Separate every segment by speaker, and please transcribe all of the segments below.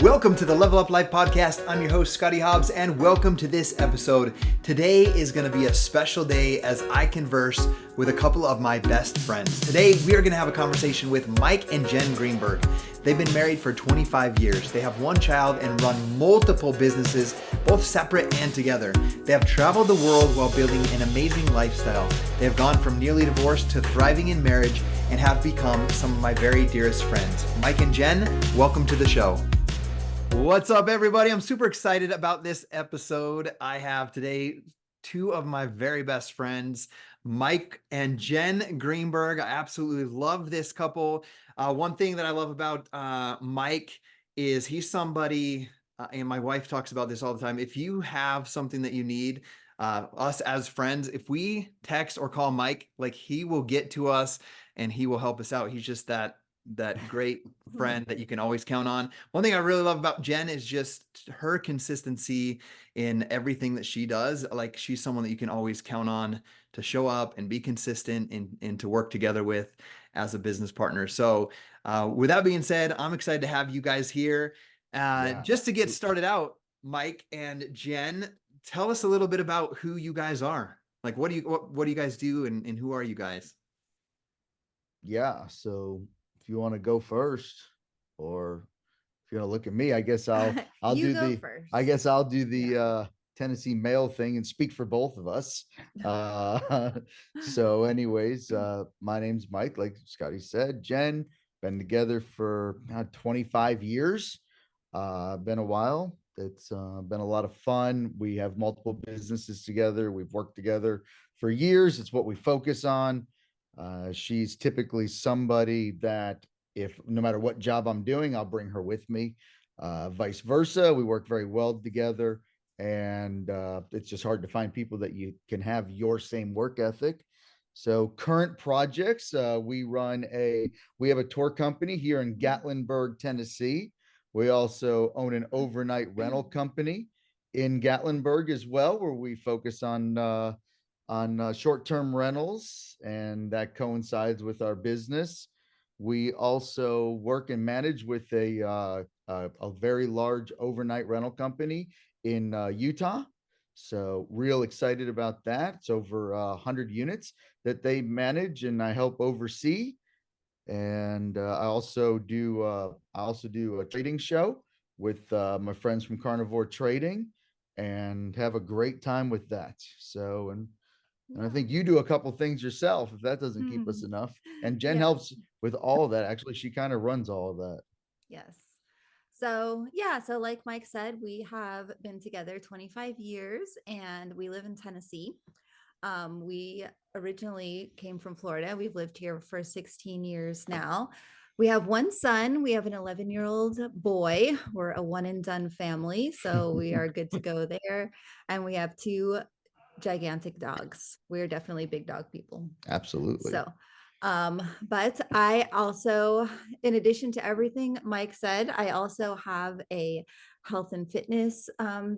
Speaker 1: Welcome to the Level Up Life podcast. I'm your host, Scottie Hobbs, and welcome to this episode. Today is going to be a special day as I converse with a couple of my best friends. Today, we are going to have a conversation with Mike and Jenn Greenberg. They've been married for 25 years. They have one child and run multiple businesses, both separate and together. They have traveled the world while building an amazing lifestyle. They have gone from nearly divorced to thriving in marriage and have become some of my very dearest friends. Mike and Jenn, welcome to the show. What's up, everybody? I'm super excited about this episode. I have today two of my very best friends, Mike and Jenn Greenberg. I absolutely love this couple. One thing that I love about Mike is he's somebody, and my wife talks about this all the time. If you have something that you need, us as friends, if we text or call Mike, like he will get to us and he will help us out. He's just that great friend that you can always count on. One thing I really love about Jenn is just her consistency in everything that she does. Like she's someone that you can always count on to show up and be consistent and to work together with as a business partner. So with that being said, I'm excited to have you guys here. Just to get started out, Mike and Jenn, tell us a little bit about who you guys are. Like what do you guys do and who are you guys?
Speaker 2: Yeah, so if you want to go first, or if you want to look at me, I guess I'll
Speaker 3: You
Speaker 2: do
Speaker 3: go
Speaker 2: the
Speaker 3: first.
Speaker 2: I guess I'll do the Tennessee male thing and speak for both of us. So anyways, my name's Mike, like Scottie said. Jenn, been together for 25 years. Been a while. It's been a lot of fun. We have multiple businesses together. We've worked together for years. It's what we focus on. She's typically somebody that if no matter what job I'm doing, I'll bring her with me. Vice versa. We work very well together. And it's just hard to find people that you can have your same work ethic. So current projects, we have a tour company here in Gatlinburg, Tennessee. We also own an overnight rental company in Gatlinburg as well, where we focus on short-term rentals, and that coincides with our business. We also work and manage with a very large overnight rental company in Utah. So real excited about that. It's over 100 units that they manage and I help oversee. And I also do a trading show with my friends from Carnivore Trading and have a great time with that. So, and I think you do a couple things yourself, if that doesn't keep us enough. And Jenn
Speaker 3: Yeah.
Speaker 2: helps with all of that. Actually, she kind of runs all of that.
Speaker 3: Yes. So like Mike said, we have been together 25 years and we live in Tennessee. We originally came from Florida. We've lived here for 16 years now. We have one son. We have an 11-year-old boy. We're a one and done family, so we are good to go there. And we have two gigantic dogs. We're definitely big dog people.
Speaker 2: Absolutely.
Speaker 3: So, but I also, in addition to everything Mike said, I also have a health and fitness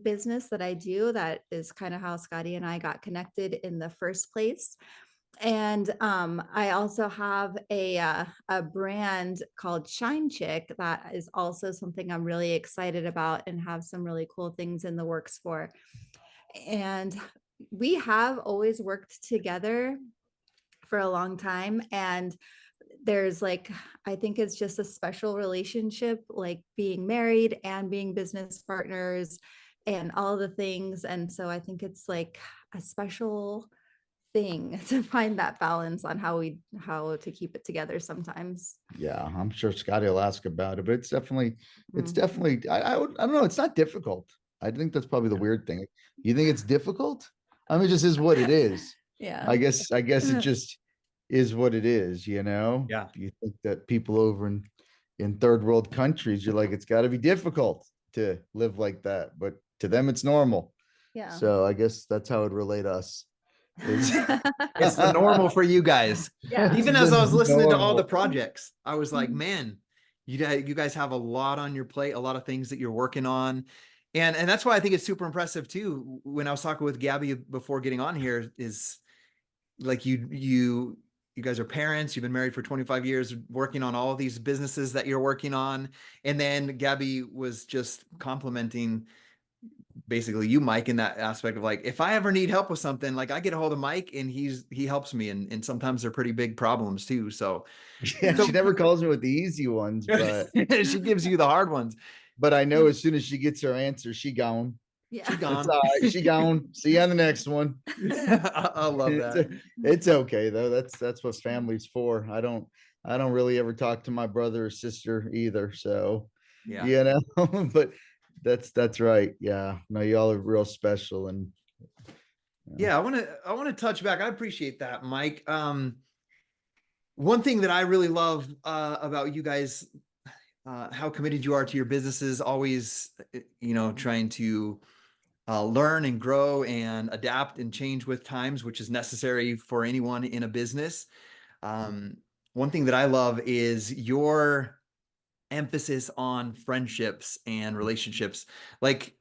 Speaker 3: business that I do. That is kind of how Scottie and I got connected in the first place. And I also have a brand called Shine Chick that is also something I'm really excited about and have some really cool things in the works for. And we have always worked together for a long time. And there's like, I think it's just a special relationship, like being married and being business partners and all the things. And so I think it's like a special thing to find that balance on how to keep it together sometimes.
Speaker 2: Yeah, I'm sure Scottie will ask about it, but it's definitely,
Speaker 3: Mhm.
Speaker 2: I don't know. It's not difficult. I think that's probably the weird thing. You think it's difficult? I mean, it just is what it is.
Speaker 3: Yeah.
Speaker 2: I guess it just is what it is, you know?
Speaker 1: Yeah.
Speaker 2: You think that people over in third world countries, you're like, it's got to be difficult to live like that, but to them, it's normal.
Speaker 3: Yeah.
Speaker 2: So I guess that's how it relate us. Is
Speaker 1: It's the normal for you guys.
Speaker 3: Yeah.
Speaker 1: Even
Speaker 2: It's
Speaker 1: as I
Speaker 2: the
Speaker 1: was listening to all the
Speaker 2: normal.
Speaker 1: projects, I was like, man, you guys have a lot on your plate, a lot of things that you're working on. And that's why I think it's super impressive too. When I was talking with Gabby before getting on here, is like you you guys are parents, you've been married for 25 years, working on all of these businesses that you're working on. And then Gabby was just complimenting basically you, Mike, in that aspect of like, if I ever need help with something, like I get a hold of Mike and he helps me. And sometimes they're pretty big problems too. So
Speaker 2: Yeah, she never calls me with the easy ones, but
Speaker 1: she gives you the hard ones.
Speaker 2: I know as soon as she gets her answer, she gone.
Speaker 3: Yeah.
Speaker 1: She
Speaker 2: It's
Speaker 1: gone.
Speaker 2: all right. She gone. See you on the next one.
Speaker 1: I love that.
Speaker 2: It's okay though. That's what family's for. I don't really ever talk to my brother or sister either. So
Speaker 1: Yeah.
Speaker 2: you know, but that's right. Yeah. No, y'all are real special. And
Speaker 1: Yeah, I want to touch back. I appreciate that, Mike. One thing that I really love about you guys, how committed you are to your businesses, always, trying to learn and grow and adapt and change with times, which is necessary for anyone in a business. One thing that I love is your emphasis on friendships and relationships. Like,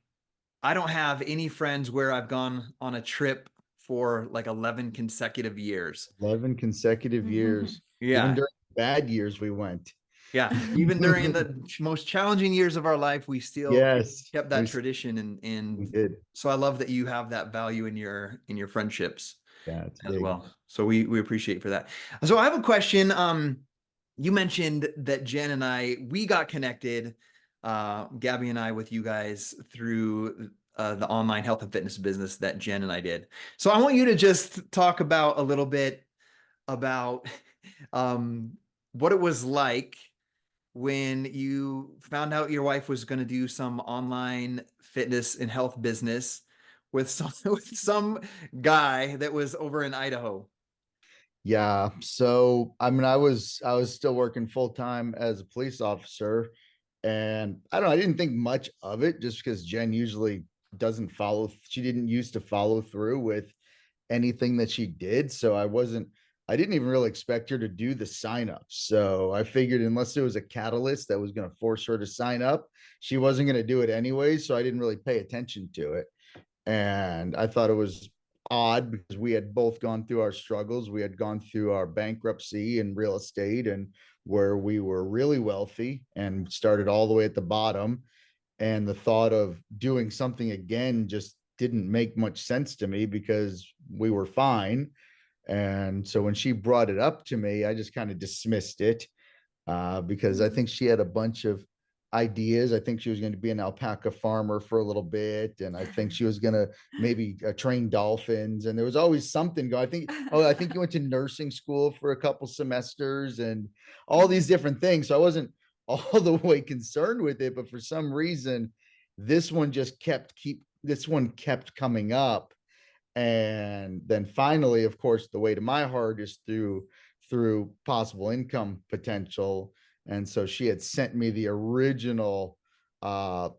Speaker 1: I don't have any friends where I've gone on a trip for like 11 consecutive years.
Speaker 2: 11 consecutive years. Even
Speaker 1: Yeah.
Speaker 2: during bad years, we went.
Speaker 1: Yeah. Even during the most challenging years of our life, we still
Speaker 2: Yes,
Speaker 1: kept that tradition.
Speaker 2: we
Speaker 1: And
Speaker 2: did.
Speaker 1: so I love that you have that value in your friendships
Speaker 2: Yeah, it's
Speaker 1: as
Speaker 2: big.
Speaker 1: well. So we appreciate for that. So I have a question. You mentioned that Jen and we got connected, Gabby and I, with you guys through the online health and fitness business that Jen and I did. So I want you to just talk about a little bit about what it was like when you found out your wife was going to do some online fitness and health business with some guy that was over in Idaho.
Speaker 2: Yeah. So I mean, I was still working full time as a police officer, and I don't know, I didn't think much of it just because Jen usually doesn't follow. She didn't used to follow through with anything that she did. So I didn't even really expect her to do the sign up. So I figured unless there was a catalyst that was going to force her to sign up, she wasn't going to do it anyway. So I didn't really pay attention to it. And I thought it was odd because we had both gone through our struggles. We had gone through our bankruptcy in real estate, and where we were really wealthy and started all the way at the bottom. And the thought of doing something again just didn't make much sense to me because we were fine. And so when she brought it up to me, I just kind of dismissed it because I think she had a bunch of ideas. I think she was going to be an alpaca farmer for a little bit, and I think she was going to maybe train dolphins. And there was always something going. I think you went to nursing school for a couple semesters and all these different things. So I wasn't all the way concerned with it, but for some reason, this one kept coming up. And then finally, of course, the way to my heart is through possible income potential. And so she had sent me the original one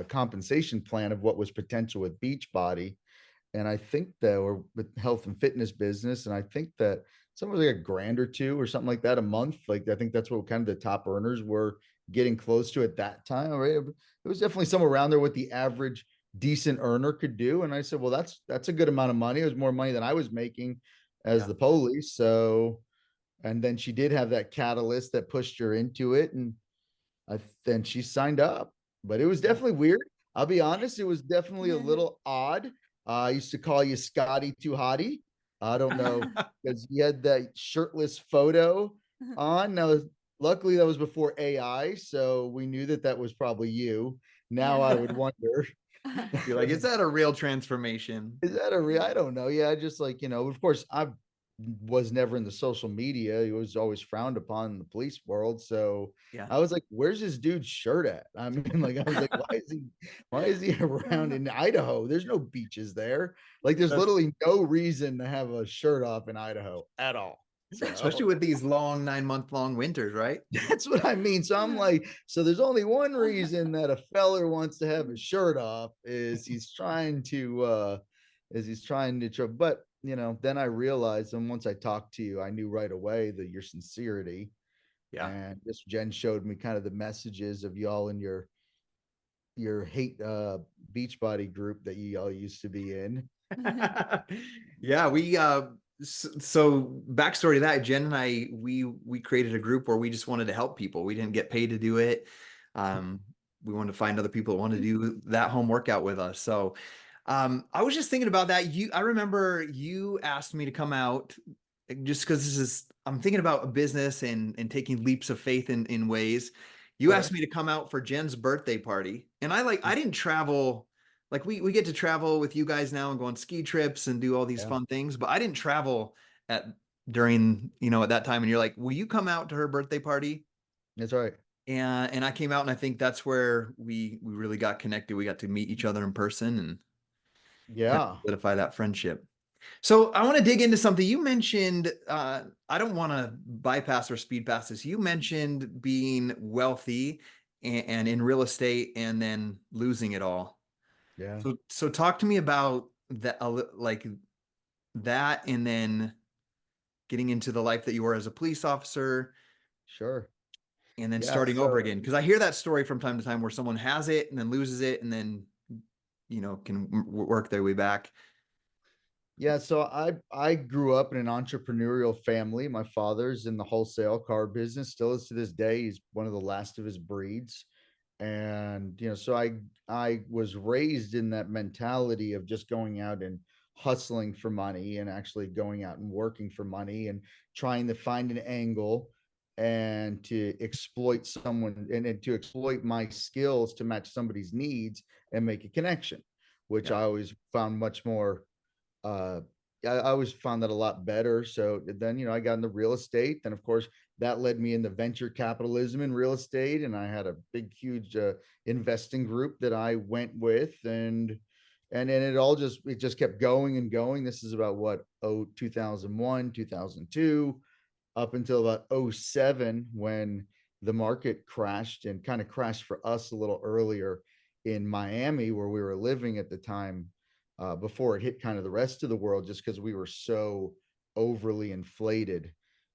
Speaker 2: compensation plan of what was potential with Beachbody. And I think that we're with health and fitness business, and I think that something like $1,000 or $2,000 or something like that a month. Like I think that's what kind of the top earners were getting close to at that time. Right? It was definitely somewhere around there what the average decent earner could do. And I said, well, that's a good amount of money. It was more money than I was making as the police. So, and then she did have that catalyst that pushed her into it, and then she signed up. But it was definitely weird. I'll be honest, it was definitely a little odd. I used to call you Scottie Too Hottie. I don't know because you had that shirtless photo on. Now, luckily, that was before AI, so we knew that was probably you. Now I would wonder.
Speaker 1: You're like, is that a real transformation?
Speaker 2: Is that a real? I don't know. Yeah, just like, of course, I was never in the social media. It was always frowned upon in the police world. So
Speaker 1: Yeah.
Speaker 2: I was like, where's this dude's shirt at? I mean, like, I was like, why is he around in Idaho? There's no beaches there. Like, there's literally no reason to have a shirt off in Idaho at all. So,
Speaker 1: especially with these long 9-month long winters, right?
Speaker 2: That's what I mean. So I'm like, so there's only one reason that a feller wants to have his shirt off is he's trying to but then I realized, and once I talked to you, I knew right away that your sincerity.
Speaker 1: Yeah.
Speaker 2: And this Jen showed me kind of the messages of y'all in your hate Beachbody group that you all used to be in.
Speaker 1: Yeah, we So backstory to that, Jen and I, we created a group where we just wanted to help people. We didn't get paid to do it. Um, we wanted to find other people that wanted to do that home workout with us. So I was just thinking about that. I remember you asked me to come out just because I'm thinking about a business and taking leaps of faith in ways. You asked
Speaker 2: Okay.
Speaker 1: me to come out for Jen's birthday party, and I didn't travel. Like we get to travel with you guys now and go on ski trips and do all these
Speaker 2: Yeah,
Speaker 1: fun things, but I didn't travel at during, at that time. And you're like, will you come out to her birthday party?
Speaker 2: that's right.
Speaker 1: And I came out, and I think that's where we really got connected. We got to meet each other in person and kind of
Speaker 2: Yeah,
Speaker 1: solidify that friendship. So I want to dig into something you mentioned. I don't want to bypass or speed past this. You mentioned being wealthy and in real estate and then losing it all.
Speaker 2: yeah,
Speaker 1: So talk to me about that, like that, and then getting into the life that you were as a police officer,
Speaker 2: sure.
Speaker 1: and then
Speaker 2: Yeah,
Speaker 1: starting over
Speaker 2: so
Speaker 1: again. Because I hear that story from time to time where someone has it and then loses it, and then can work their way back.
Speaker 2: I grew up in an entrepreneurial family. My father's in the wholesale car business, still is to this day. He's one of the last of his breeds. And so I was raised in that mentality of just going out and hustling for money and actually going out and working for money and trying to find an angle and to exploit someone and to exploit my skills to match somebody's needs and make a connection, which
Speaker 1: Yeah.
Speaker 2: I always found much more uh I always found that a lot better. So then, I got into real estate. Then, of course, that led me into venture capitalism in real estate. And I had a big, huge investing group that I went with. And it just kept going and going. This is about what, 2001, 2002, up until about '07 when the market crashed and kind of crashed for us a little earlier in Miami, where we were living at the time, before it hit kind of the rest of the world, just because we were so overly inflated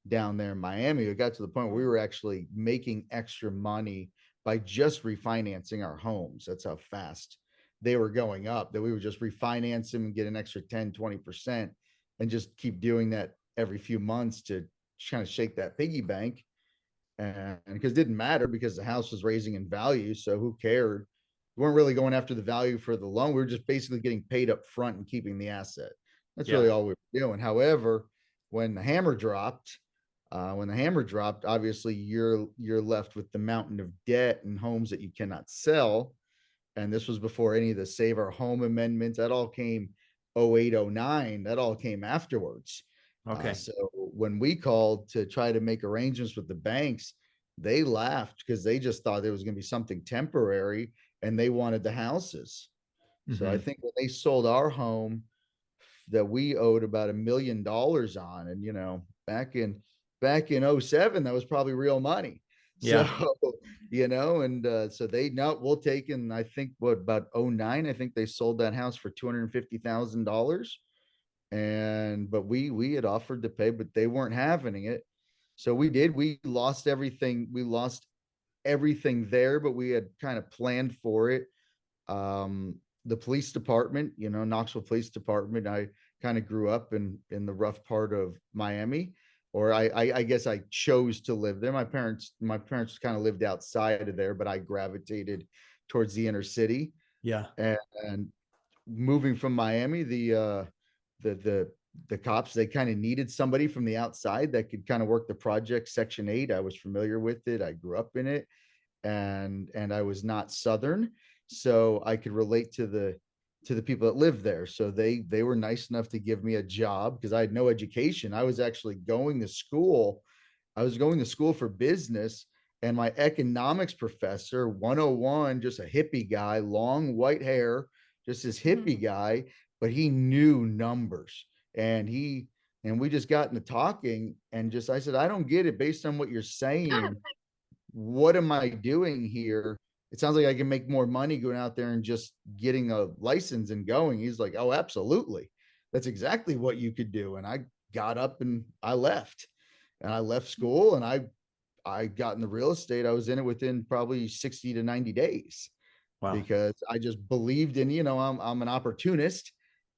Speaker 2: down there in Miami. It got to the point where we were actually making extra money by just refinancing our homes. That's how fast they were going up, that we would just refinance them and get an extra 10, 20% and just keep doing that every few months to kind of shake that piggy bank. And because it didn't matter, because the house was raising in value, so who cared? We weren't really going after the value for the loan. We were just basically getting paid up front and keeping the asset. That's
Speaker 1: Yeah.
Speaker 2: really all we were doing. However, when the hammer dropped, obviously you're left with the mountain of debt and homes that you cannot sell. And this was before any of the Save Our Home amendments. That all came '08, '09. That all came afterwards.
Speaker 1: Okay.
Speaker 2: So when we called to try to make arrangements with the banks, they laughed because they just thought it was going to be something temporary and they wanted the houses. So I
Speaker 1: Mm-hmm.
Speaker 2: think when they sold our home that we owed about $1 million on, and back in '07, that was probably real money. So,
Speaker 1: Yeah.
Speaker 2: and so they no, we'll take in, I think what about '09, I think they sold that house for $250,000. And but we had offered to pay, but they weren't having it. So we lost everything. We lost everything there, but we had kind of planned for it. The police department, Knoxville Police Department, I kind of grew up in the rough part of Miami, or I guess I chose to live there. My parents kind of lived outside of there, but I gravitated towards the inner city.
Speaker 1: Yeah.
Speaker 2: And moving from Miami, the the cops, they kind of needed somebody from the outside that could kind of work the project. Section 8, I was familiar with it. I grew up in it, and I was not Southern, so I could relate to the people that lived there. So they were nice enough to give me a job because I had no education. I was actually going to school. I was going to school for business, and my economics professor, 101, just a hippie guy, long white hair, just this hippie guy, but he knew numbers. And we just got into talking, and just I said, I don't get it based on what you're saying. What am I doing here? It sounds like I can make more money going out there and just getting a license and going. He's like, oh, absolutely. That's exactly what you could do. And I got up and I left. And I left school, and I got in the real estate. I was in it within probably 60 to 90 days
Speaker 1: Wow.
Speaker 2: because I just believed in, I'm an opportunist.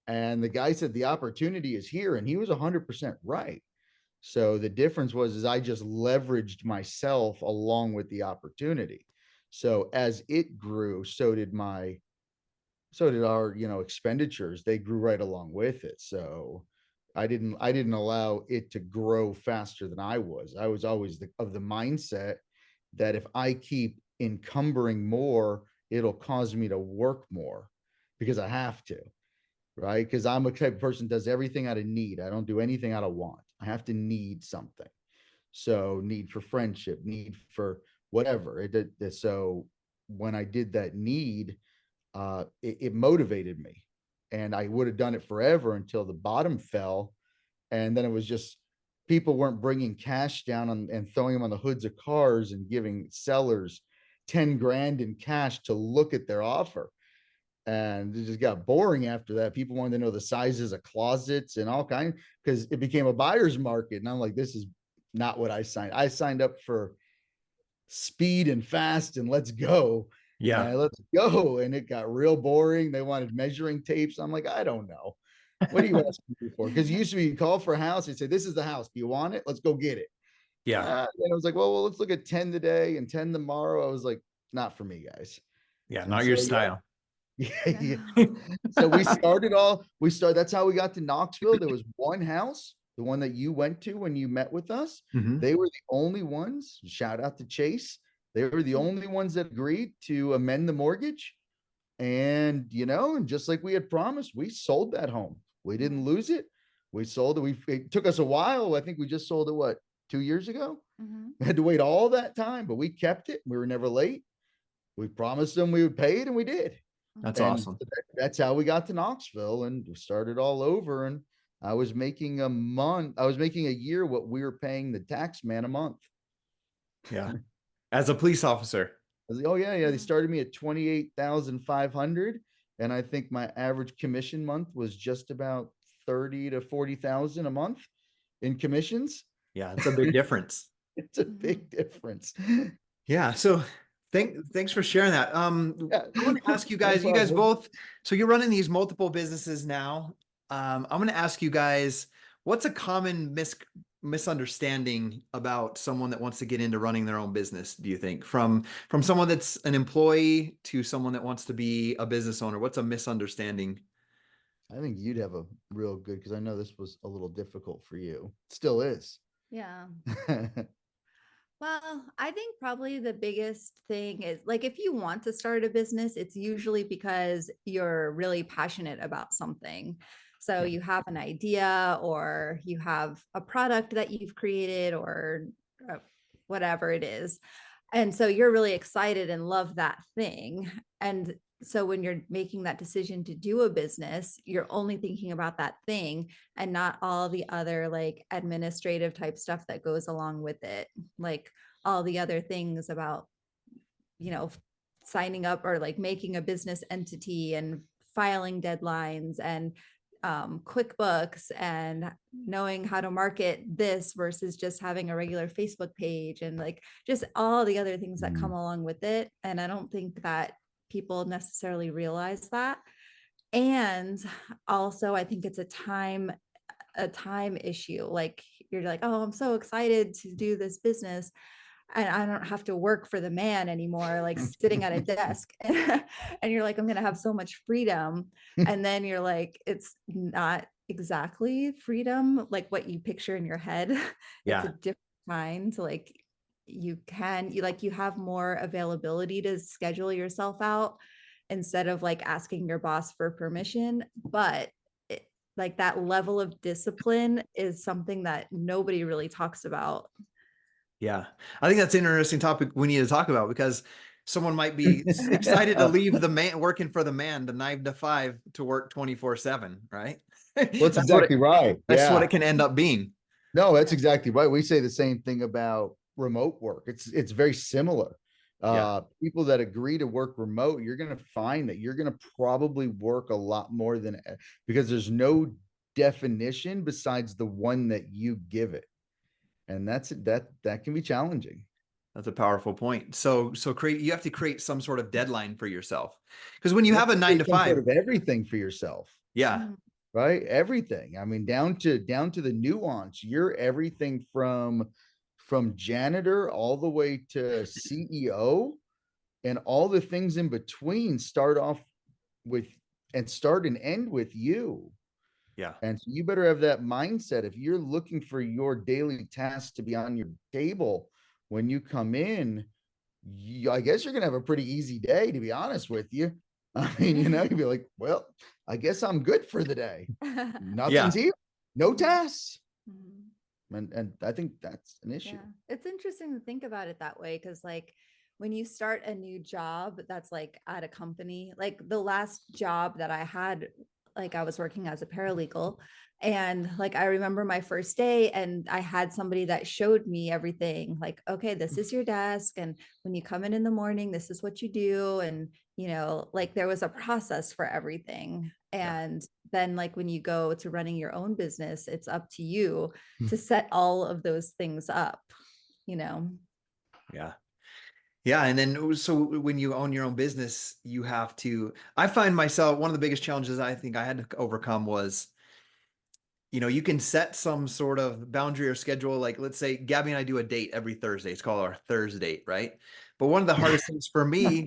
Speaker 2: And the guy said, the opportunity is here. And he was 100% right. So the difference was I just leveraged myself along with the opportunity. So as it grew, so did our, expenditures. They grew right along with it. So I didn't allow it to grow faster than I was. I was always of the mindset that if I keep encumbering more, it'll cause me to work more because I have to, right? Because I'm a type of person that does everything out of need. I don't do anything out of want. I have to need something. So need for friendship, need for whatever. So when I did that need, it motivated me, and I would have done it forever until the bottom fell. And then it was just people weren't bringing cash down and throwing them on the hoods of cars and giving sellers 10 grand in cash to look at their offer. And it just got boring after that. People wanted to know the sizes of closets and all kinds, because it became a buyer's market. And I'm like, this is not what I signed. I signed up for speed and fast and let's go.
Speaker 1: Yeah.
Speaker 2: Let's go. And it got real boring. They wanted measuring tapes. I'm like, I don't know. What are you asking me for? Because used to be you call for a house, you say, this is the house. Do you want it? Let's go get it.
Speaker 1: Yeah.
Speaker 2: And I was like, well, let's look at 10 today and 10 tomorrow. I was like, not for me, guys.
Speaker 1: Yeah.
Speaker 2: And
Speaker 1: Not your style.
Speaker 2: Yeah. So that's how we got to Knoxville. There was one house, the one that you went to when you met with us.
Speaker 1: Mhm.
Speaker 2: They were the only ones, shout out to Chase. They were the only ones that agreed to amend the mortgage. And, and just like we had promised, we sold that home. We didn't lose it. We sold it. It took us a while. I think we just sold it, 2 years ago? We had to wait all that time, but we kept it. We were never late. We promised them we would pay it, and we did.
Speaker 1: That's
Speaker 2: And
Speaker 1: awesome.
Speaker 2: that's how we got to Knoxville and started all over. And I was making a year what we were paying the tax man a month.
Speaker 1: Yeah. As a police officer.
Speaker 2: I was like, oh yeah. They started me at 28,500. And I think my average commission month was just about 30 to 40,000 a month in commissions.
Speaker 1: Yeah. It's a big difference.
Speaker 2: It's a big difference.
Speaker 1: Yeah. So thanks for sharing that. I want to ask you guys,
Speaker 2: No
Speaker 1: you guys
Speaker 2: problem.
Speaker 1: both, so you're running these multiple businesses now. I'm going to ask you guys, what's a common misunderstanding about someone that wants to get into running their own business, do you think? From someone that's an employee to someone that wants to be a business owner, what's a misunderstanding?
Speaker 2: I think you'd have a real good, because I know this was a little difficult for you. It still is.
Speaker 3: Yeah. Well, I think probably the biggest thing is like if you want to start a business, it's usually because you're really passionate about something. So you have an idea or you have a product that you've created or whatever it is. And so you're really excited and love that thing. And so when you're making that decision to do a business, you're only thinking about that thing and not all the other like administrative type stuff that goes along with it. Like all the other things about, signing up or like making a business entity and filing deadlines and QuickBooks and knowing how to market this versus just having a regular Facebook page and like just all the other things that come along with it. And I don't think that people necessarily realize that. And also I think it's a time issue. Like you're like, oh, I'm so excited to do this business and I don't have to work for the man anymore, like sitting at a desk. And you're like, I'm going to have so much freedom. And then you're like, it's not exactly freedom, like what you picture in your head.
Speaker 1: Yeah.
Speaker 3: It's a different kind. Like you have more availability to schedule yourself out instead of like asking your boss for permission. But like that level of discipline is something that nobody really talks about.
Speaker 1: Yeah. I think that's an interesting topic we need to talk about because someone might be excited to leave the man working for the man, the 9 to 5 to work 24/7, right?
Speaker 2: Well, that's exactly right.
Speaker 1: That's what it can end up being.
Speaker 2: No, that's exactly right. We say the same thing about remote work. It's very similar. People that agree to work remote, you're going to find that you're going to probably work a lot more than, because there's no definition besides the one that you give it. And that can be challenging.
Speaker 1: That's a powerful point. So you have to create some sort of deadline for yourself. Because when you have a 9 to 5
Speaker 2: sort of everything for yourself.
Speaker 1: Yeah.
Speaker 2: right? Everything. I mean, down to the nuance. You're everything from janitor all the way to CEO, and all the things in between start off with and start and end with you.
Speaker 1: Yeah.
Speaker 2: And so you better have that mindset. If you're looking for your daily tasks to be on your table when you come in, I guess you're going to have a pretty easy day, to be honest with you. I mean, you'd be like, well, I guess I'm good for the day.
Speaker 1: Yeah.
Speaker 2: Nothing's here, no tasks.
Speaker 3: Mhm.
Speaker 2: And I think that's an issue.
Speaker 3: Yeah. It's interesting to think about it that way because, like, when you start a new job that's like at a company, like the last job that I had, like I was working as a paralegal. And like I remember my first day, and I had somebody that showed me everything like, okay, this is your desk. And when you come in the morning, this is what you do. And, like there was a process for everything.
Speaker 1: Yeah.
Speaker 3: And then, like, when you go to running your own business, it's up to you to set all of those things up, you know?
Speaker 1: Yeah. Yeah. And then, so when you own your own business, you have to, I find myself, one of the biggest challenges I think I had to overcome was, you can set some sort of boundary or schedule. Like, let's say Gabby and I do a date every Thursday. It's called our Thursday date, right? But one of the hardest things for me
Speaker 2: That's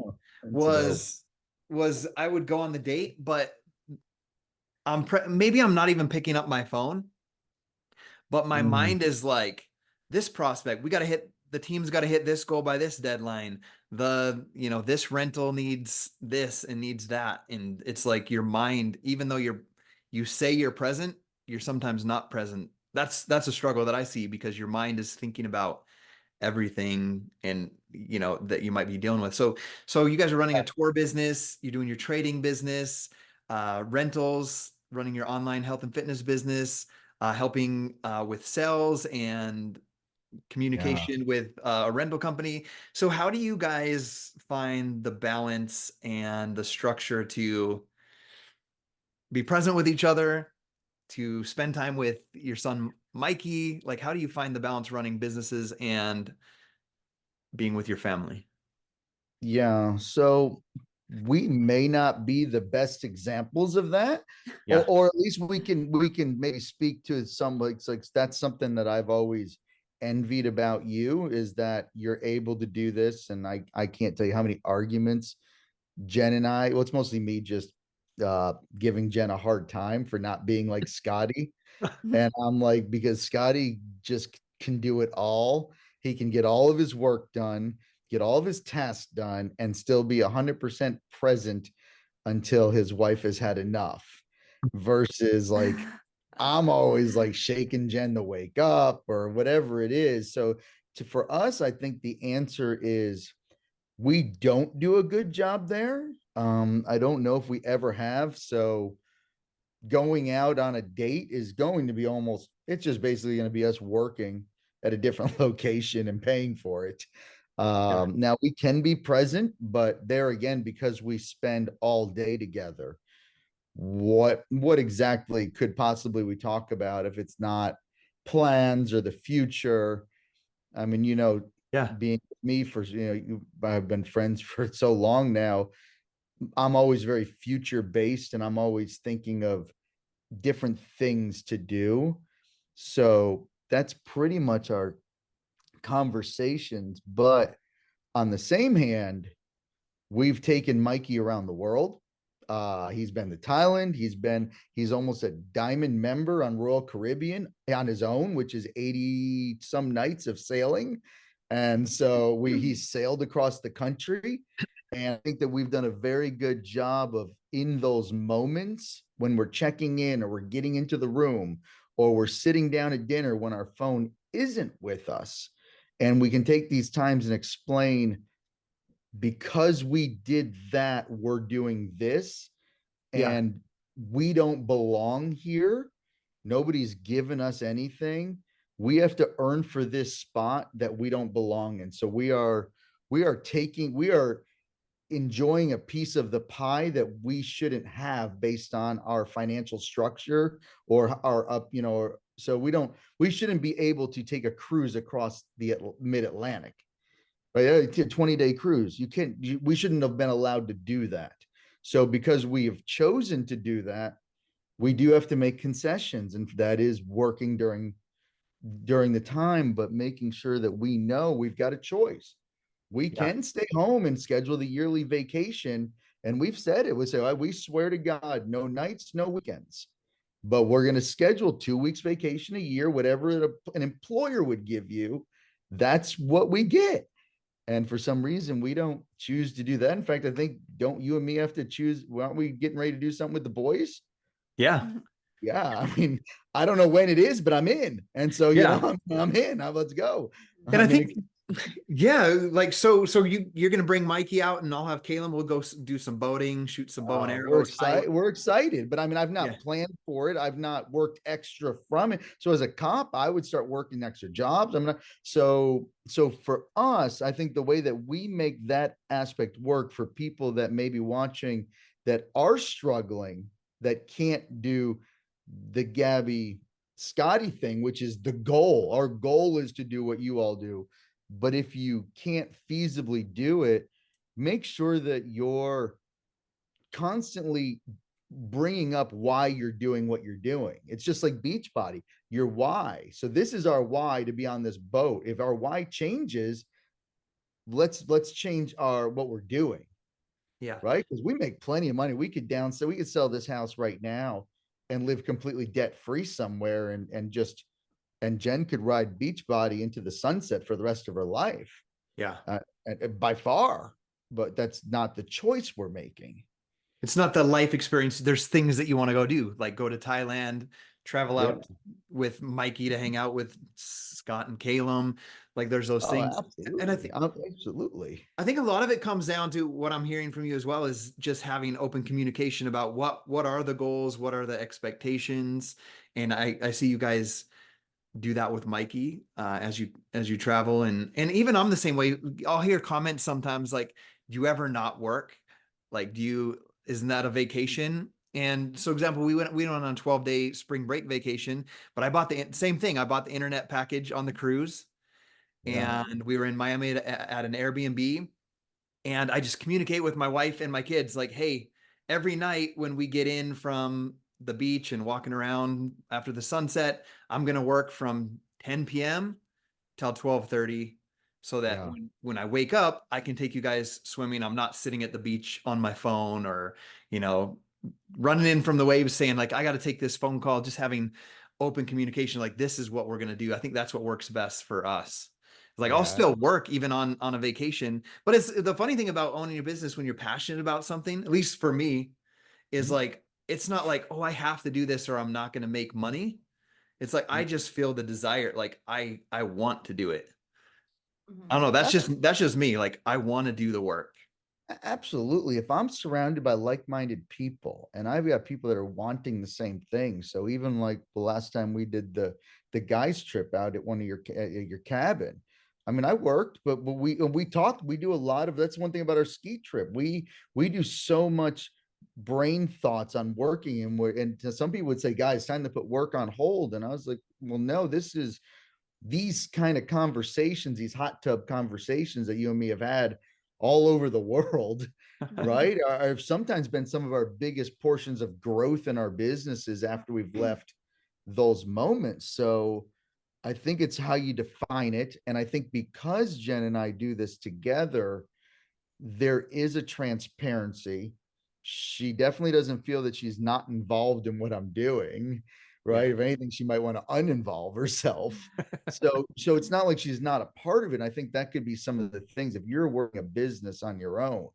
Speaker 2: dope.
Speaker 1: was I would go on the date, but maybe I'm not even picking up my phone, but my
Speaker 2: Mhm.
Speaker 1: mind is like, this prospect, the team's got to hit this goal by this deadline. This rental needs this and needs that. And it's like your mind, even though you say you're present, you're sometimes not present. That's a struggle that I see because your mind is thinking about everything and that you might be dealing with. So you guys are running a tour business, you're doing your trading business, rentals, running your online health and fitness business, helping with sales and
Speaker 2: Yeah.
Speaker 1: communication with a rental company. So how do you guys find the balance and the structure to be present with each other, to spend time with your son Mikey? Like, how do you find the balance running businesses and being with your family?
Speaker 2: Yeah. So we may not be the best examples of that, or
Speaker 1: Yeah.
Speaker 2: at least we can maybe speak to some, like that's something that I've always envied about you, is that you're able to do this. And I can't tell you how many arguments Jen and I, well, it's mostly me just giving Jen a hard time for not being like Scottie. And I'm like, because Scottie just can do it all. He can get all of his work done, get all of his tasks done, and still be 100% present until his wife has had enough. Versus like, I'm always like shaking Jen to wake up or whatever it is. So for us, I think the answer is we don't do a good job there. I don't know if we ever have. So going out on a date is going to be it's just basically going to be us working at a different location and paying for it.
Speaker 1: Yeah.
Speaker 2: Now we can be present, but there again, because we spend all day together, what exactly could possibly we talk about if it's not plans or the future? I mean,
Speaker 1: Yeah.
Speaker 2: being with me for, I've been friends for so long now. I'm always very future based, and I'm always thinking of different things to do. So that's pretty much our conversations. But on the same hand, we've taken Mikey around the world. He's been to Thailand. He's almost a diamond member on Royal Caribbean on his own, which is 80 some nights of sailing. And so he's sailed across the country. And I think that we've done a very good job of, in those moments when we're checking in or we're getting into the room or we're sitting down at dinner when our phone isn't with us. And we can take these times and explain, because we did that, we're doing this,
Speaker 1: Yeah.
Speaker 2: and we don't belong here. Nobody's given us anything. We have to earn for this spot that we don't belong in. So we are enjoying a piece of the pie that we shouldn't have based on our financial structure or our up, so we shouldn't be able to take a cruise across the mid-Atlantic, right? A 20-day cruise. We shouldn't have been allowed to do that. So because we have chosen to do that, we do have to make concessions, and that is working during the time, but making sure that we know we've got a choice. We
Speaker 1: Yeah.
Speaker 2: can stay home and schedule the yearly vacation. And we've said it, we say, we swear to God, no nights, no weekends, but we're going to schedule 2 weeks vacation a year, whatever an employer would give you. That's what we get. And for some reason, we don't choose to do that. In fact, I think, don't you and me have to choose? Aren't we getting ready to do something with the boys?
Speaker 1: Yeah.
Speaker 2: Yeah. I mean, I don't know when it is, but I'm in. And so,
Speaker 1: Yeah.
Speaker 2: I'm in. Let's go.
Speaker 1: And I
Speaker 2: I'm
Speaker 1: think,
Speaker 2: gonna
Speaker 1: yeah, like, so you're going to bring Mikey out and I'll have Caleb, we'll go do some boating, shoot some bow and
Speaker 2: We're
Speaker 1: arrows, hike.
Speaker 2: excited. We're excited, but I mean, I've
Speaker 1: Yeah.
Speaker 2: not planned for it. I've not worked extra from it. So as a cop, I would start working extra jobs. I'm not. So for us, I think the way that we make that aspect work for people that may be watching that are struggling, that can't do the Gabby Scottie thing, which is the goal. Our goal is to do what you all do. But if you can't feasibly do it, make sure that you're constantly bringing up why you're doing what you're doing. It's just like Beachbody, your why. So this is our why to be on this boat. If our why changes, let's change our what we're doing,
Speaker 1: Yeah.
Speaker 2: right? Because we make plenty of money. We could sell this house right now and live completely debt free somewhere, and Jen could ride Beachbody into the sunset for the rest of her life,
Speaker 1: Yeah.
Speaker 2: by far. But that's not the choice we're making.
Speaker 1: It's not the life experience. There's things that you want to go do, like go to Thailand, travel out with Mikey to hang out with Scott and Caleb. Like there's those things. And
Speaker 2: Absolutely. Absolutely.
Speaker 1: I think a lot of it comes down to what I'm hearing from you as well, is just having open communication about what are the goals, what are the expectations. And I see you guys do that with Mikey as you travel, and even I'm the same way. I'll hear comments sometimes like, do you ever not work? Like, isn't that a vacation? And so, example, we went on a 12-day spring break vacation, but I bought the same thing. I bought the internet package on the cruise,
Speaker 2: Yeah.
Speaker 1: and we were in Miami at an Airbnb, and I just communicate with my wife and my kids like, hey, every night when we get in from the beach and walking around after the sunset, I'm going to work from 10 p.m. till 12:30, so that
Speaker 2: Yeah.
Speaker 1: when I wake up, I can take you guys swimming. I'm not sitting at the beach on my phone, or, running in from the waves saying like, I got to take this phone call. Just having open communication, like, this is what we're going to do. I think that's what works best for us. Like, I'll
Speaker 2: Yeah.
Speaker 1: still work even on a vacation, but it's the funny thing about owning your business when you're passionate about something, at least for me, is
Speaker 2: Mhm.
Speaker 1: like, it's not like, oh, I have to do this or I'm not going to make money. It's like, I just feel the desire. Like I want to do it. I don't know. That's just me. Like, I want to do the work.
Speaker 2: Absolutely. If I'm surrounded by like-minded people and I've got people that are wanting the same thing. So even like the last time we did the guys trip out at one of your cabin. I mean, I worked, but we talked, we do a lot of, that's one thing about our ski trip. We do so much brain thoughts on working, and some people would say, guys, time to put work on hold. And I was like, well, no, these kind of conversations, these hot tub conversations that you and me have had all over the world, right, have sometimes been some of our biggest portions of growth in our businesses after we've left those moments. So I think it's how you define it. And I think because Jen and I do this together, there is a transparency. She definitely doesn't feel that she's not involved in what I'm doing,
Speaker 1: Yeah.
Speaker 2: right? If anything, she might want to uninvolve herself. So it's not like she's not a part of it. And I think that could be some of the things. If you're working a business on your own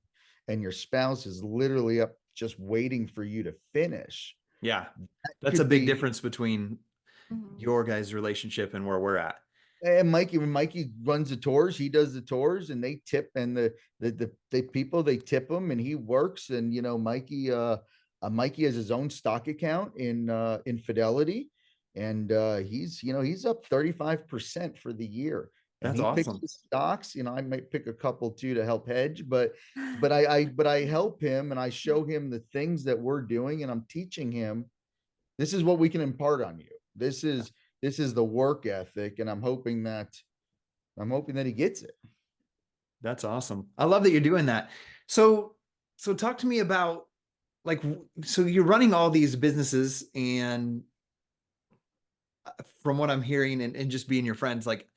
Speaker 2: and your spouse is literally up just waiting for you to finish,
Speaker 1: Yeah.
Speaker 2: that
Speaker 1: That's a
Speaker 2: could
Speaker 1: big
Speaker 2: be.
Speaker 1: difference between
Speaker 3: Mhm.
Speaker 1: your guys' relationship and where we're at.
Speaker 2: And when Mikey runs the tours, he does the tours, and they tip, and the people, they tip him, and he works. And Mikey has his own stock account in Fidelity, and he's up 35% for the year, and
Speaker 1: That's
Speaker 2: he picks
Speaker 1: awesome.
Speaker 2: the stocks. I might pick a couple too to help hedge, but I help him, and I show him the things that we're doing, and I'm teaching him, this is what we can impart on you. This is the work ethic, and I'm hoping that he gets it.
Speaker 1: That's awesome. I love that you're doing that. So talk to me about like, so you're running all these businesses, and from what I'm hearing, and just being your friends, like,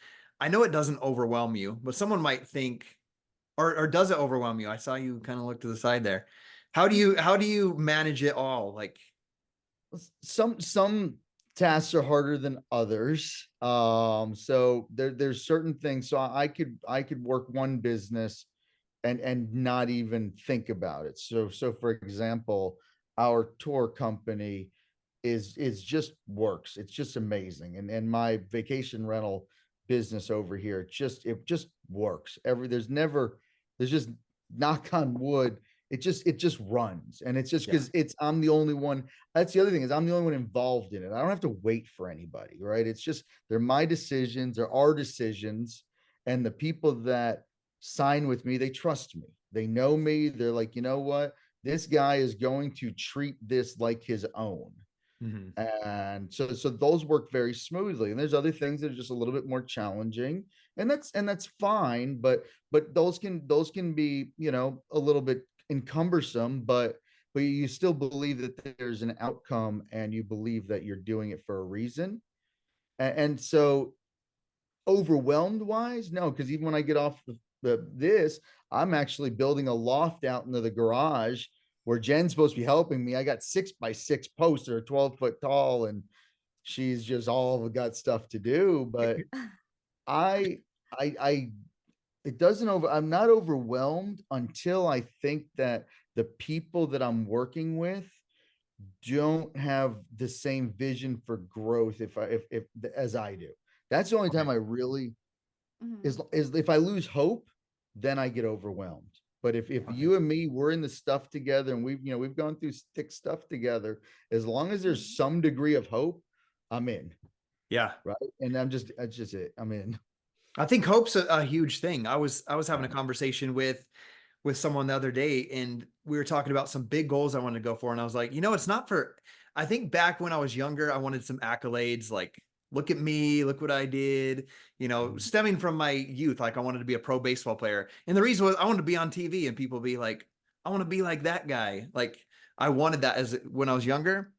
Speaker 1: I know it doesn't overwhelm you, but someone might think, or does it overwhelm you? I saw you kind of look to the side there. How do you manage it all? Like,
Speaker 2: Some tasks are harder than others. So there's certain things. So I could work one business and not even think about it. So for example, our tour company is just works. It's just amazing. And my vacation rental business over here, it just works. There's just, knock on wood, it just runs. And it's just
Speaker 1: yeah.
Speaker 2: because I'm the only one. That's the other thing, is I'm the only one involved in it. I don't have to wait for anybody, right? It's just, they're my decisions, they're our decisions. And the people that sign with me, they trust me. They know me. They're like, you know what? This guy is going to treat this like his own.
Speaker 1: Mhm.
Speaker 2: And so those work very smoothly. And there's other things that are just a little bit more challenging, and that's fine. But those can be, a little bit encumbersome, but you still believe that there's an outcome, and you believe that you're doing it for a reason. And so, overwhelmed wise, no, because even when I get off this, I'm actually building a loft out into the garage where Jen's supposed to be helping me. I got 6x6 posts that are 12 foot tall, and she's just all got stuff to do. But I, I, it doesn't I'm not overwhelmed until I think that the people that I'm working with don't have the same vision for growth, if as I do. That's the only
Speaker 1: Okay.
Speaker 2: time I really,
Speaker 3: Mhm.
Speaker 2: is if I lose hope, then I get overwhelmed. But if
Speaker 1: Okay.
Speaker 2: you and me, we're in the stuff together, and we've gone through thick stuff together, as long as there's some degree of hope, I'm in,
Speaker 1: Yeah.
Speaker 2: right? And that's just it. I'm in.
Speaker 1: I think hope's a huge thing. I was having a conversation with someone the other day, and we were talking about some big goals I wanted to go for, and I was like, it's not for, I think back when I was younger, I wanted some accolades, like, look at me, look what I did, stemming from my youth. Like, I wanted to be a pro baseball player, and the reason was I wanted to be on TV and people be like, I want to be like that guy. Like, I wanted that as when I was younger.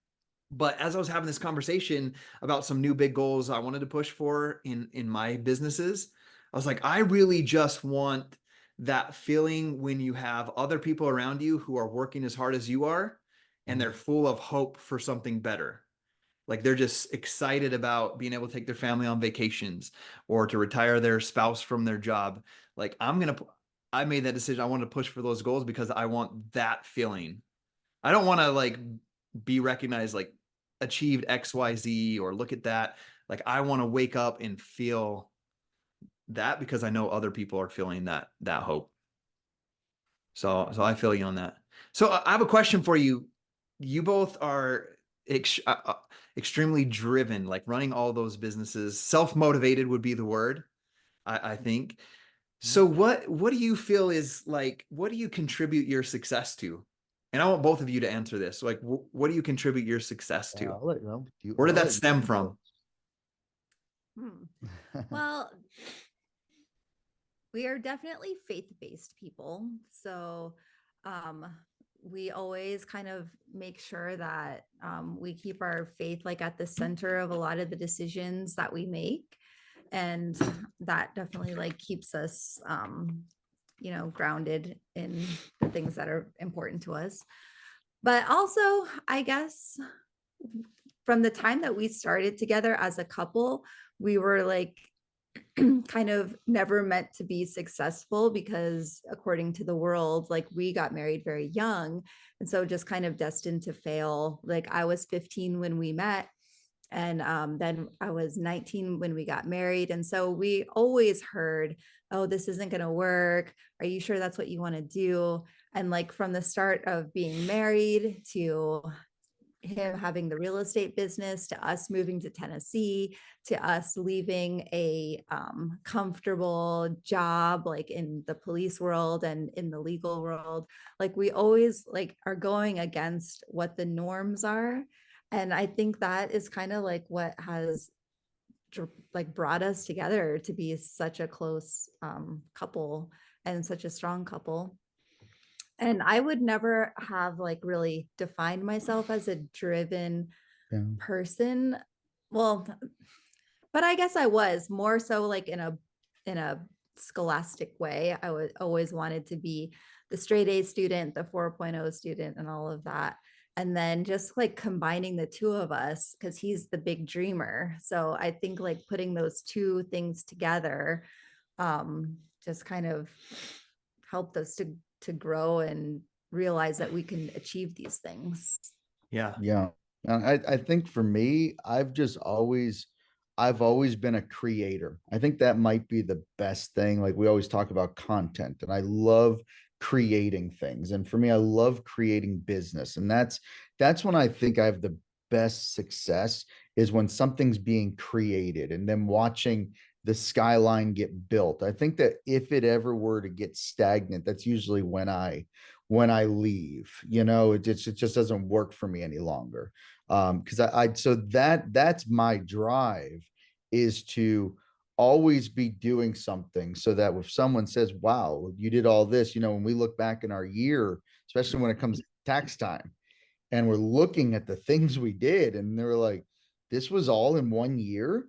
Speaker 1: But as I was having this conversation about some new big goals I wanted to push for in my businesses, I was like, I really just want that feeling when you have other people around you who are working as hard as you are, and they're full of hope for something better. Like, they're just excited about being able to take their family on vacations or to retire their spouse from their job. Like, I made that decision. I wanted to push for those goals because I want that feeling. I don't want to, like, be recognized, like, achieved XYZ or look at that. Like, I want to wake up and feel that because I know other people are feeling that hope. So I feel you on that. So I have a question for you. You both are extremely driven, like running all those businesses. Self-motivated would be the word, I think. So what do you feel is, like, what do you contribute your success to? And I want both of you to answer this. Like, what do you contribute your success to?
Speaker 2: I'll let you know.
Speaker 1: Where did
Speaker 2: I'll
Speaker 1: that
Speaker 2: let
Speaker 1: stem
Speaker 2: you
Speaker 1: from?
Speaker 3: Hmm. Well, we are definitely faith-based people. So um, we always kind of make sure that we keep our faith like at the center of a lot of the decisions that we make. And that definitely like keeps us grounded in the things that are important to us. But also, I guess from the time that we started together as a couple, we were like kind of never meant to be successful because according to the world, like we got married very young. And so just kind of destined to fail. Like I was 15 when we met. And then I was 19 when we got married. And so we always heard, oh, this isn't going to work. Are you sure that's what you want to do? And like from the start of being married to him having the real estate business, to us moving to Tennessee, to us leaving a comfortable job like in the police world and in the legal world, like we always like are going against what the norms are. And I think that is kind of like what has like brought us together to be such a close couple and such a strong couple. And I would never have like really defined myself as a driven
Speaker 2: Yeah.
Speaker 3: person. Well, but I guess I was more so like in a scholastic way. I would always wanted to be the straight A student, the 4.0 student, and all of that. And then just like combining the two of us, because he's the big dreamer. So I think like putting those two things together just kind of helped us to grow and realize that we can achieve these things.
Speaker 1: Yeah.
Speaker 2: Yeah. And I think for me, I've always been a creator. I think that might be the best thing. Like we always talk about content, and I love creating things. And for me, I love creating business. And that's when I think I have the best success, is when something's being created and then watching the skyline get built. I think that if it ever were to get stagnant, that's usually when I leave. It just doesn't work for me any longer. Because so that's my drive, is to always be doing something, so that if someone says, wow, you did all this, when we look back in our year, especially when it comes to tax time, and we're looking at the things we did, and they were like, this was all in 1 year.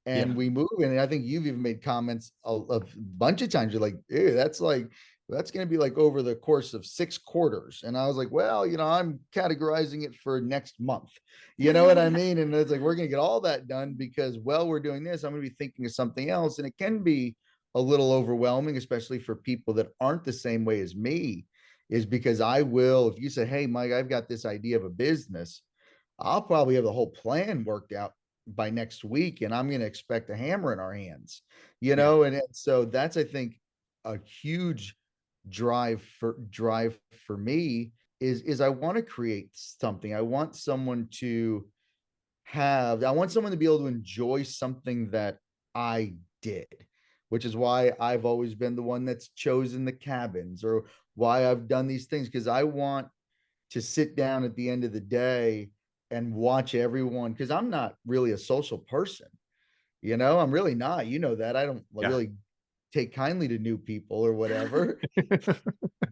Speaker 1: Yeah.
Speaker 2: And we move, and I think you've even made comments a bunch of times. You're like, ew, that's going to be like over the course of 6 quarters. And I was like, well, I'm categorizing it for next month. You know what I mean? And it's like, we're going to get all that done, because while we're doing this, I'm going to be thinking of something else. And it can be a little overwhelming, especially for people that aren't the same way as me, is because I will, if you say, hey, Mike, I've got this idea of a business, I'll probably have the whole plan worked out by next week, and I'm going to expect a hammer in our hands,
Speaker 1: Yeah.
Speaker 2: and so that's, I think, a huge drive for me, is I want to create something. I want someone to be able to enjoy something that I did, which is why I've always been the one that's chosen the cabins, or why I've done these things, because I want to sit down at the end of the day and watch everyone, because I'm not really a social person. I'm really not. That I don't
Speaker 1: Yeah.
Speaker 2: really take kindly to new people or whatever.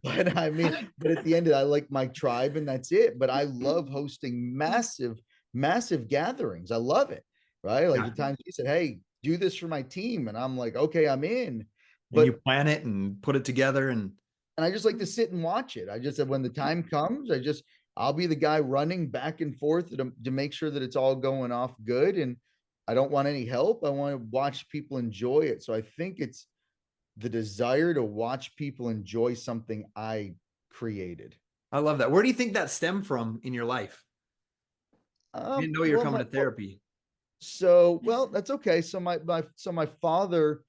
Speaker 2: But but at the end of it, I like my tribe, and that's it. But I love hosting massive gatherings. I love it. Right. Like
Speaker 1: Yeah.
Speaker 2: the times you said, hey, do this for my team. And I'm like, okay, I'm in.
Speaker 1: And you
Speaker 2: But
Speaker 1: plan it and put it together
Speaker 2: and I just like to sit and watch it. I just said, when the time comes, I'll be the guy running back and forth to make sure that it's all going off good. And I don't want any help. I want to watch people enjoy it. So I think it's the desire to watch people enjoy something I created.
Speaker 1: I love that. Where do you think that stemmed from in your life? You didn't know you were
Speaker 2: Well,
Speaker 1: coming to therapy.
Speaker 2: well, that's okay. So my father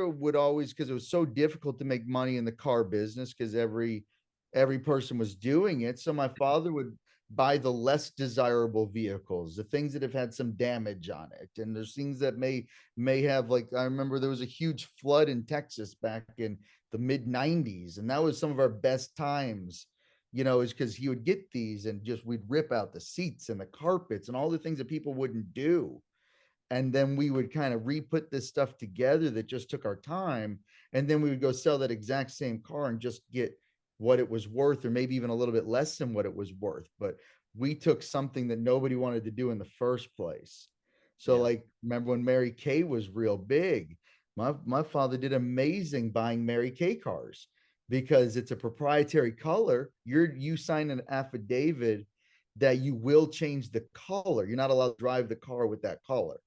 Speaker 2: would always, because it was so difficult to make money in the car business, because every person was doing it. So my father would buy the less desirable vehicles, the things that have had some damage on it, and there's things that may have, like, I remember there was a huge flood in Texas back in the mid 90s, and that was some of our best times, is because he would get these, and just we'd rip out the seats and the carpets and all the things that people wouldn't do. And then we would kind of re-put this stuff together that just took our time. And then we would go sell that exact same car and just get what it was worth, or maybe even a little bit less than what it was worth. But we took something that nobody wanted to do in the first place. So,
Speaker 1: Yeah.
Speaker 2: like, remember when Mary Kay was real big? My father did amazing buying Mary Kay cars, because it's a proprietary color. You sign an affidavit that you will change the color. You're not allowed to drive the car with that color.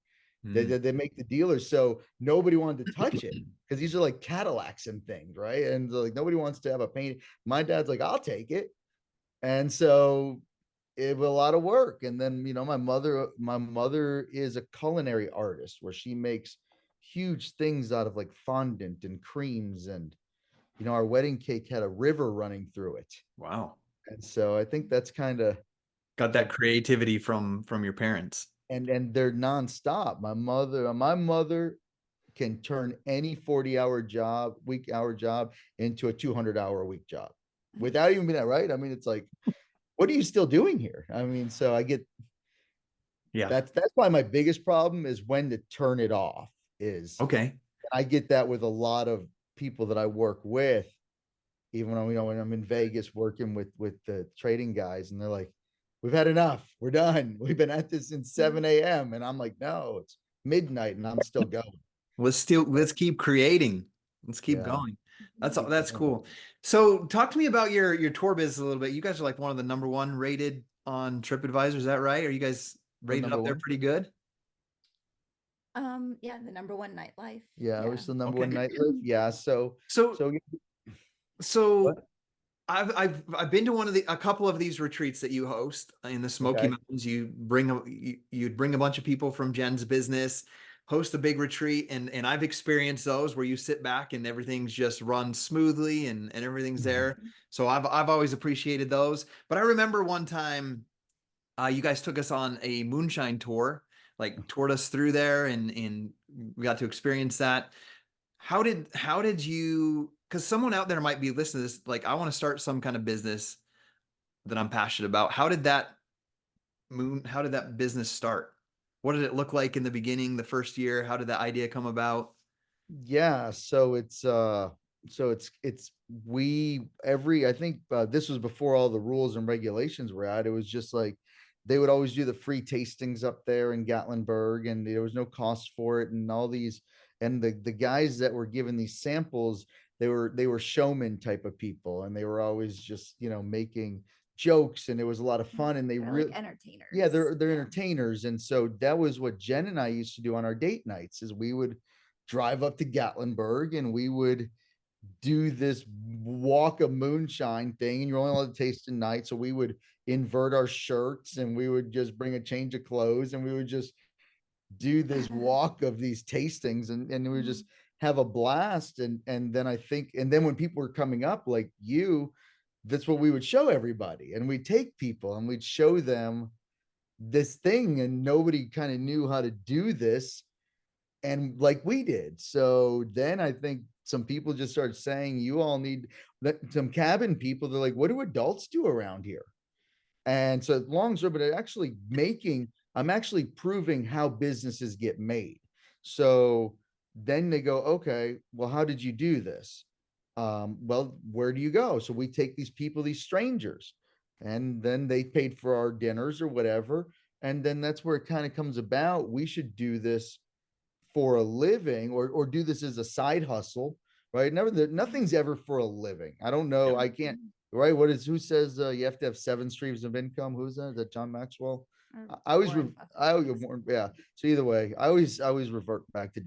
Speaker 2: They,
Speaker 1: Mm.
Speaker 2: they make the dealers, so nobody wanted to touch it, because these are like Cadillacs and things, right? And like nobody wants to have a paint. My dad's like, I'll take it. And so it was a lot of work. And then my mother is a culinary artist, where she makes huge things out of like fondant and creams, and our wedding cake had a river running through it.
Speaker 1: Wow.
Speaker 2: And so I think that's kind of,
Speaker 1: Got that creativity from your parents.
Speaker 2: and they're nonstop. My mother can turn any 40-hour week-hour job into a 200-hour a week job without even being that, right? I mean, it's like, what are you still doing here? I mean, so I get,
Speaker 1: Yeah.
Speaker 2: that's why my biggest problem is when to turn it off. Is
Speaker 1: Okay.
Speaker 2: I get that with a lot of people that I work with, even when, when I'm in Vegas working with the trading guys, and they're like, we've had enough. We're done. We've been at this since 7 a.m. And I'm like, no, it's midnight and I'm still going.
Speaker 1: Let's keep creating. Let's keep
Speaker 2: Yeah.
Speaker 1: going. That's
Speaker 2: Keep
Speaker 1: that's
Speaker 2: going.
Speaker 1: cool. So talk to me about your tour business a little bit. You guys are like one of the number one rated on TripAdvisor. Is that right? Are you guys
Speaker 2: We're
Speaker 1: rated
Speaker 2: number
Speaker 1: up there
Speaker 2: one.
Speaker 1: pretty good?
Speaker 3: Yeah, the number one nightlife.
Speaker 2: Yeah, we're
Speaker 3: Yeah.
Speaker 2: still number
Speaker 1: Okay.
Speaker 2: one nightlife. Yeah.
Speaker 1: So
Speaker 2: So
Speaker 1: so
Speaker 2: what?
Speaker 1: I've been to a couple of these retreats that you host in the Smoky
Speaker 2: Okay.
Speaker 1: Mountains. You'd bring a bunch of people from Jenn's business, host a big retreat, and I've experienced those where you sit back and everything's just run smoothly and everything's there. So I've always appreciated those. But I remember one time you guys took us on a moonshine tour, like toured us through there, and we got to experience that. How did you, because someone out there might be listening to this, like, I want to start some kind of business that I'm passionate about. How did that business start? What did it look like in the beginning, the first year? How did that idea come about?
Speaker 2: Yeah, so it's we every I think this was before all the rules and regulations were out. It was just like they would always do the free tastings up there in Gatlinburg, and there was no cost for it, and all these, and the guys that were given these samples, they were showman type of people, and they were always just, making jokes, and it was a lot of fun, and they
Speaker 3: They're
Speaker 2: really,
Speaker 3: like entertainers.
Speaker 2: yeah, they're
Speaker 3: Yeah.
Speaker 2: entertainers. And so that was what Jen and I used to do on our date nights, is we would drive up to Gatlinburg and we would do this walk of moonshine thing, and you're only allowed to taste a night. So we would invert our shirts and we would just bring a change of clothes and we would just do this walk of these tastings, and we would just have a blast. And then I think, and then when people were coming up like you, that's what we would show everybody. And we'd take people and we'd show them this thing, and nobody kind of knew how to do this, and like we did. So then I think some people just started saying, you all need that, some cabin people, they're like, what do adults do around here? And so long story, but I'm actually proving how businesses get made. So then they go, okay, well, how did you do this? Well, where do you go? So we take these people, these strangers, and then they paid for our dinners or whatever. And then that's where it kind of comes about. We should do this for a living, or do this as a side hustle, right? Nothing's ever for a living. I don't know. I can't, right? Who says you have to have 7 streams of income? Who's that? Is that John Maxwell? I always, yeah. So either way, I always revert back to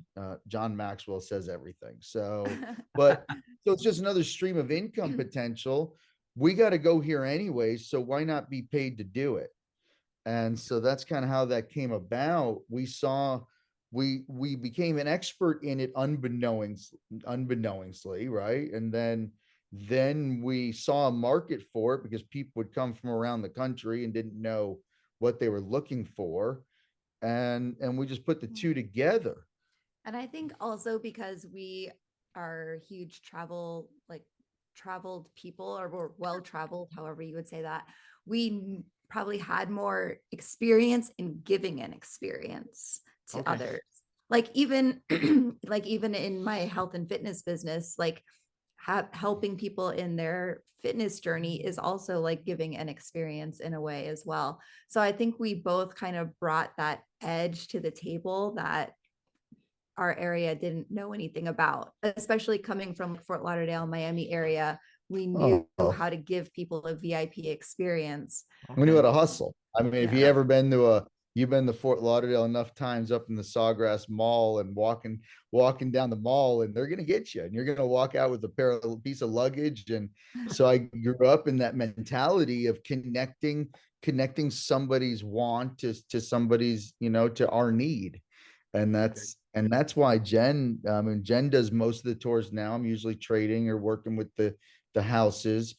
Speaker 2: John Maxwell says everything. So, but so it's just another stream of income potential. We got to go here anyways, so why not be paid to do it? And so that's kind of how that came about. We became an expert in it unbeknowingly, right? And then we saw a market for it because people would come from around the country and didn't know what they were looking for, and we just put the two together.
Speaker 3: And I think also because we are huge traveled people, or we're well traveled, however you would say that, we probably had more experience in giving an experience to
Speaker 1: Okay.
Speaker 3: others. Like even like even in my health and fitness business, like helping people in their fitness journey is also like giving an experience in a way as well. So I think we both kind of brought that edge to the table that our area didn't know anything about, especially coming from Fort Lauderdale, Miami area. We knew
Speaker 2: Oh,
Speaker 3: how to give people a VIP experience.
Speaker 2: we knew
Speaker 1: Okay.
Speaker 2: how to hustle. I mean, if you
Speaker 3: Yeah.
Speaker 2: ever you've been to Fort Lauderdale enough times up in the Sawgrass Mall and walking down the mall, and they're gonna get you, and you're gonna walk out with a piece of luggage. And so I grew up in that mentality of connecting somebody's want to somebody's, to our need. And that's why Jen does most of the tours now. I'm usually trading or working with the houses.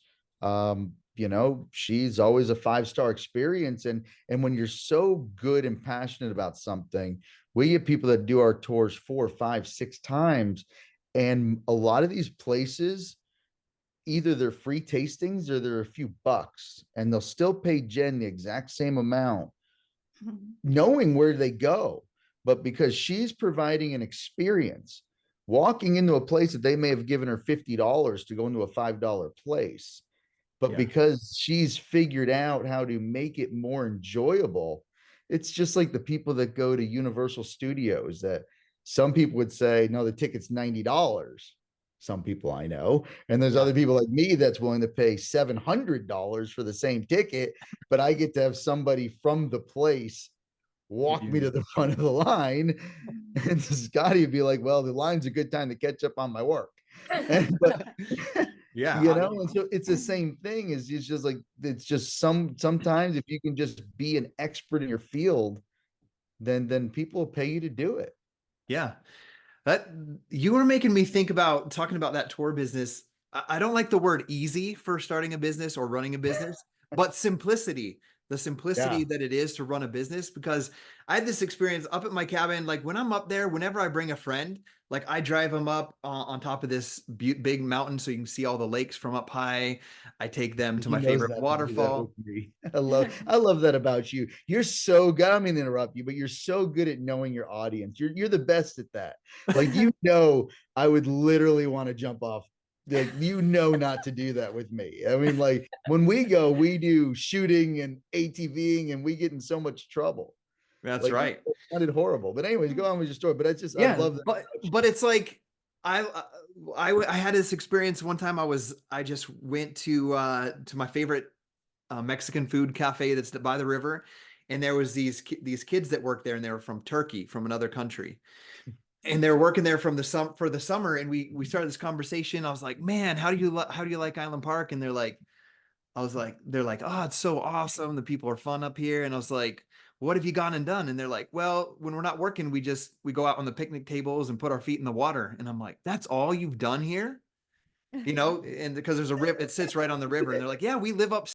Speaker 2: She's always a 5-star experience. And when you're so good and passionate about something, we get people that do our tours 4, 5, 6 times. And a lot of these places, either they're free tastings or they're a few bucks, and they'll still pay Jen the exact same amount, knowing where they go. But because she's providing an experience, walking into a place that they may have given her $50 to go into a $5 place. But
Speaker 1: Yeah.
Speaker 2: because she's figured out how to make it more enjoyable, it's just like the people that go to Universal Studios that some people would say, no, the ticket's $90. Some people I know. And there's
Speaker 1: Yeah.
Speaker 2: other people like me that's willing to pay $700 for the same ticket, but I get to have somebody from the place walk me to the front of the line. And Scottie would be like, well, the line's a good time to catch up on my work. But
Speaker 1: Yeah.
Speaker 2: you know, and so it's the same thing. Is it's just like it's just sometimes if you can just be an expert in your field, then people will pay you to do it.
Speaker 1: Yeah. That you were making me think about talking about that tour business. I don't like the word easy for starting a business or running a business, but simplicity, the simplicity
Speaker 2: Yeah.
Speaker 1: that it is to run a business, because I had this experience up at my cabin. Like when I'm up there, whenever I bring a friend, like I drive them up on top of this big mountain so you can see all the lakes from up high. I take them to
Speaker 2: He
Speaker 1: my
Speaker 2: knows
Speaker 1: favorite
Speaker 2: that to do that with
Speaker 1: waterfall.
Speaker 2: me. I love that about you. You're so good. I don't mean to interrupt you, but you're so good at knowing your audience. You're the best at that. Like I would literally want to jump off. Like not to do that with me. I mean, like when we go, we do shooting and ATVing, and we get in so much trouble.
Speaker 1: That's
Speaker 2: Like
Speaker 1: right.
Speaker 2: it sounded horrible. But anyways, go on with your story. But I
Speaker 1: Yeah,
Speaker 2: love that.
Speaker 1: but it's like I I had this experience one time. I just went to my favorite Mexican food cafe that's by the river, and there was these kids that worked there, and they were from Turkey, from another country, and they were working there from for the summer. And we started this conversation. I was like, man, how do you like Island Park? And they're like, oh, it's so awesome. The people are fun up here. And I was like, what have you gone and done? And they're like, well, when we're not working, we go out on the picnic tables and put our feet in the water. And I'm like, that's all you've done here? And because there's a river, it sits right on the river. And they're like, yeah, we live up